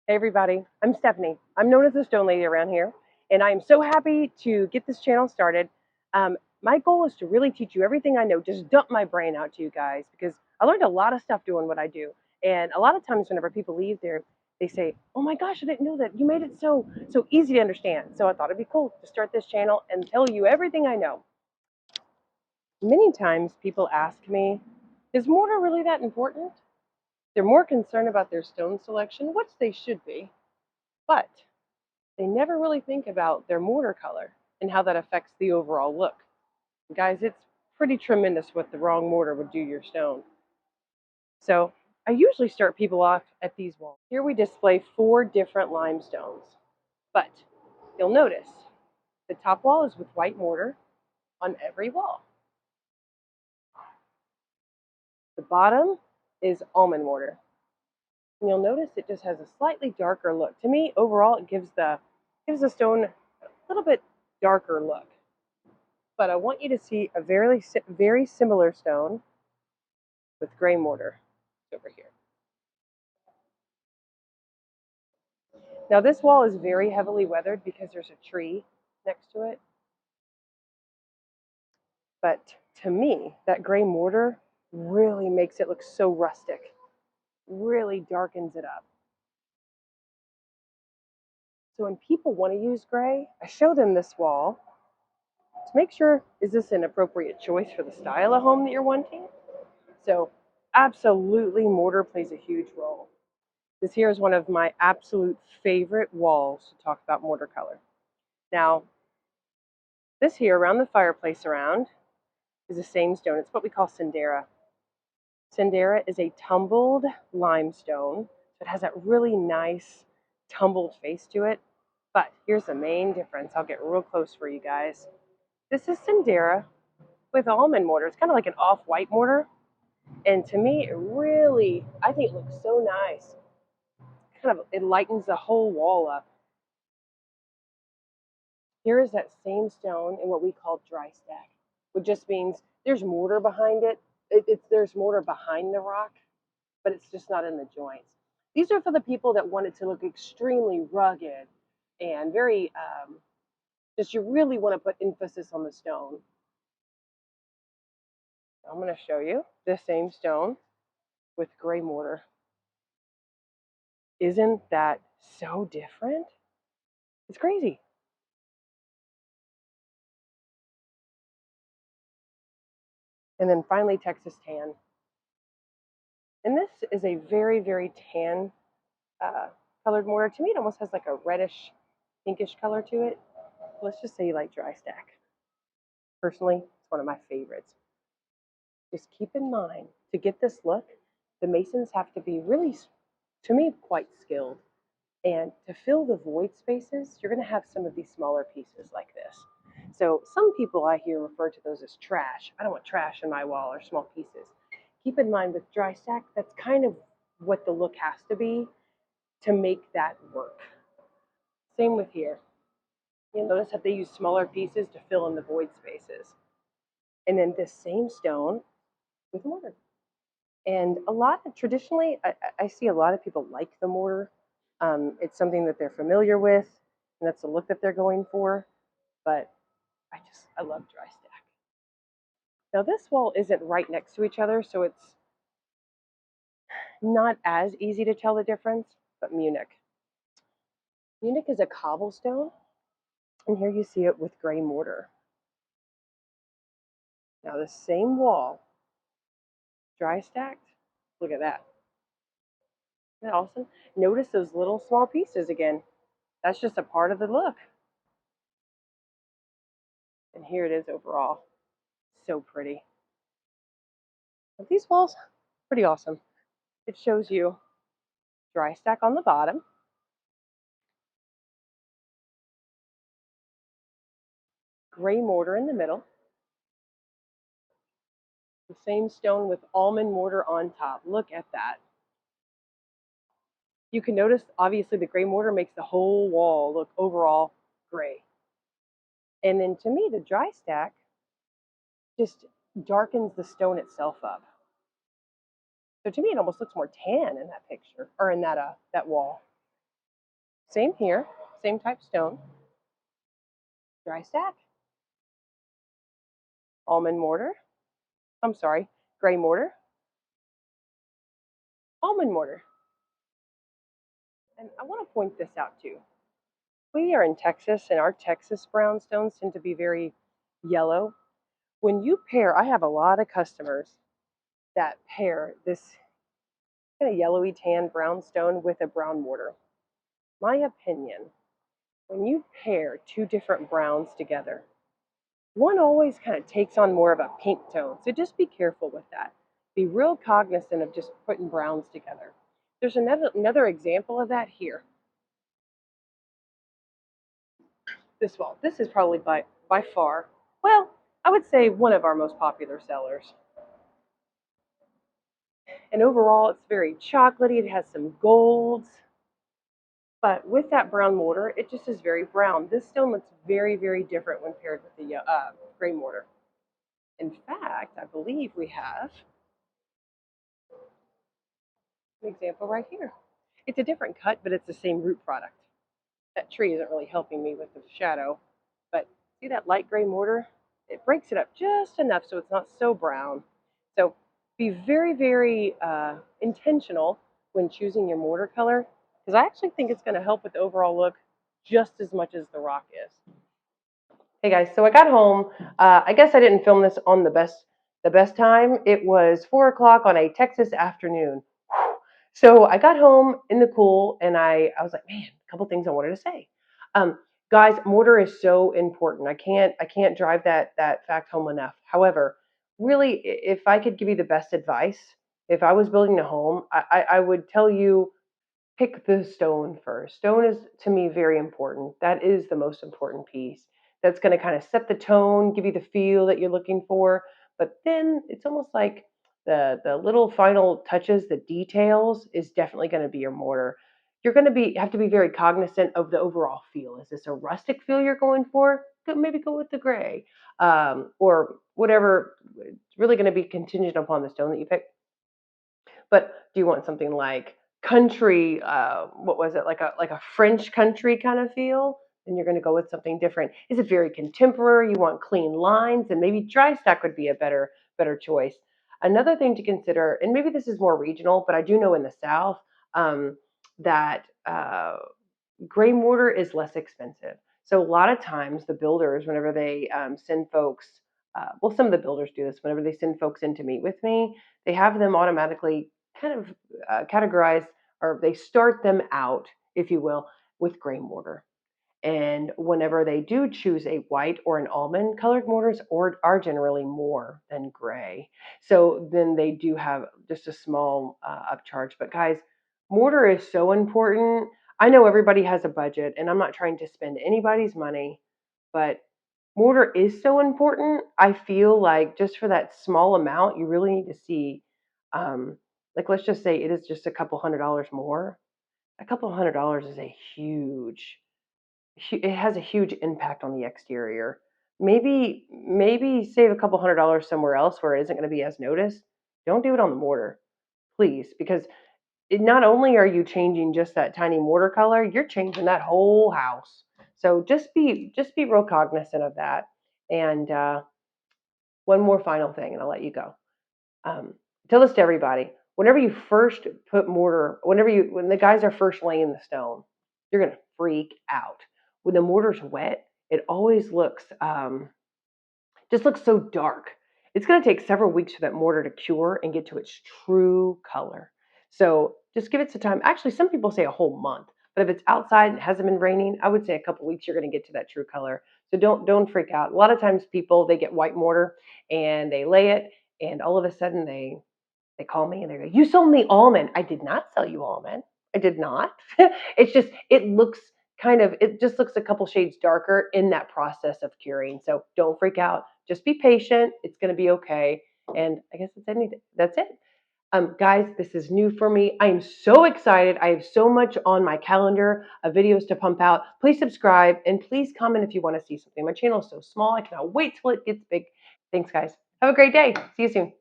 Hey everybody, I'm Stephanie. I'm known as the Stone Lady around here, and I am so happy to get this channel started. My goal is to really teach you everything I know, just dump my brain out to you guys, because I learned a lot of stuff doing what I do. And a lot of times whenever people leave there, they say, oh my gosh, I didn't know that. You made it so easy to understand. So I thought it'd be cool to start this channel and tell you everything I know. Many times people ask me, is mortar really that important? They're more concerned about their stone selection, which they should be, but they never really think about their mortar color and how that affects the overall look. Guys, it's pretty tremendous what the wrong mortar would do to your stone. So I usually start people off at these walls. Here we display 4 different limestones, but you'll notice the top wall is with white mortar on every wall. The bottom is almond mortar. And you'll notice it just has a slightly darker look. To me, overall, it gives the stone a little bit darker look. But I want you to see a very similar stone with gray mortar over here. Now this wall is very heavily weathered because there's a tree next to it. But to me, that gray mortar really makes it look so rustic, really darkens it up. So when people want to use gray, I show them this wall to make sure, is this an appropriate choice for the style of home that you're wanting? So absolutely, mortar plays a huge role. This here is one of my absolute favorite walls to talk about mortar color. Now, this here around the fireplace around is the same stone. It's what we call Sindera. Sindera is a tumbled limestone. So it has that really nice tumbled face to it. But here's the main difference. I'll get real close for you guys. This is Sindera with almond mortar. It's kind of like an off-white mortar. And to me, it really, I think it looks so nice. It lightens the whole wall up. Here is that same stone in what we call dry stack, which just means there's mortar behind it. There's mortar behind the rock, but it's just not in the joints. These are for the people that want it to look extremely rugged and very, just you really want to put emphasis on the stone. I'm going to show you the same stone with gray mortar. Isn't that so different? It's crazy. And then finally, Texas tan. And this is a very tan colored mortar. To me, it almost has like a reddish, pinkish color to it. Let's just say you like dry stack. Personally, it's one of my favorites. Just keep in mind, to get this look, the masons have to be really, to me, quite skilled. And to fill the void spaces, you're going to have some of these smaller pieces like this. So some people I hear refer to those as trash. I don't want trash in my wall or small pieces. Keep in mind with dry stack, that's kind of what the look has to be to make that work. Same with here. You'll notice that they use smaller pieces to fill in the void spaces. And then this same stone with mortar. And traditionally, I see a lot of people like the mortar. It's something that they're familiar with, and that's the look that they're going for. But I love dry stack. Now this wall isn't right next to each other, so it's not as easy to tell the difference, but Munich. Munich is a cobblestone, and here you see it with gray mortar. Now the same wall, dry stacked, look at that. Isn't that awesome? Notice those little small pieces again. That's just a part of the look. And here it is overall. So pretty. But these walls, pretty awesome. It shows you dry stack on the bottom, gray mortar in the middle, the same stone with almond mortar on top. Look at that. You can notice, obviously, the gray mortar makes the whole wall look overall gray. And then to me, the dry stack just darkens the stone itself up. So to me, it almost looks more tan in that picture, or in that wall. Same here, same type stone. Dry stack, almond mortar. I'm sorry, gray mortar, almond mortar. And I want to point this out too. We are in Texas, and our Texas brownstones tend to be very yellow. When you pair, I have a lot of customers that pair this kind of yellowy tan brownstone with a brown mortar. My opinion, when you pair two different browns together, one always kind of takes on more of a pink tone. So just be careful with that. Be real cognizant of just putting browns together. There's another example of that here. This wall. This is probably by far, well, I would say one of our most popular sellers. And overall, it's very chocolatey. It has some golds. But with that brown mortar, it just is very brown. This stone looks very, very different when paired with the gray mortar. In fact, I believe we have an example right here. It's a different cut, but it's the same root product. That tree isn't really helping me with the shadow, but see that light gray mortar? It breaks it up just enough so it's not so brown. So be very, very intentional when choosing your mortar color, because I actually think it's going to help with the overall look just as much as the rock is. Hey guys, so I got home. I guess I didn't film this on the best time. It was 4 o'clock on a Texas afternoon. So I got home in the cool, and I was like, man, a couple things I wanted to say. Um, Guys, mortar is so important. I can't drive that fact home enough. However, really, if I could give you the best advice, if I was building a home, I would tell you pick the stone first. Stone is to me very important. That is the most important piece. That's going to kind of set the tone, give you the feel that you're looking for. But then it's almost like the little final touches, the details is definitely going to be your mortar. You're going to be have to be very cognizant of the overall feel. Is this a rustic feel you're going for? Maybe go with the gray, or whatever. It's really going to be contingent upon the stone that you pick. But do you want something like country? What was it like a French country kind of feel? Then you're going to go with something different. Is it very contemporary? You want clean lines, and maybe dry stack would be a better choice. Another thing to consider, and maybe this is more regional, but I do know in the South that gray mortar is less expensive. So a lot of times the builders, whenever they send folks, well, some of the builders do this. Whenever they send folks in to meet with me, they have them automatically kind of categorize, or they start them out, if you will, with gray mortar. And whenever they do choose a white or an almond colored mortars are generally more than gray. So then they do have just a small upcharge. But guys, mortar is so important. I know everybody has a budget, and I'm not trying to spend anybody's money, but mortar is so important. I feel like just for that small amount, you really need to see, like, let's just say it is just a couple $100 more. A couple $100 is a it has a huge impact on the exterior. Maybe save a couple $100 somewhere else where it isn't going to be as noticed. Don't do it on the mortar, please, because not only are you changing just that tiny mortar color, you're changing that whole house. So just be real cognizant of that. And one more final thing, and I'll let you go. Um, Tell this to everybody. Whenever you first put mortar, when the guys are first laying the stone, you're gonna freak out. When the mortar's wet, it always looks just looks so dark. It's going to take several weeks for that mortar to cure and get to its true color. So just give it some time. Actually, some people say a whole month, but if it's outside and it hasn't been raining, I would say a couple weeks you're going to get to that true color. So don't freak out. A lot of times people they get white mortar and they lay it, and all of a sudden they call me and they go, "You sold me almond." I did not sell you almond. I did not. It's just it just looks a couple shades darker in that process of curing. So don't freak out. Just be patient. It's going to be okay. And I guess that's it. Guys, this is new for me. I am so excited. I have so much on my calendar of videos to pump out. Please subscribe and please comment if you want to see something. My channel is so small. I cannot wait till it gets big. Thanks, guys. Have a great day. See you soon.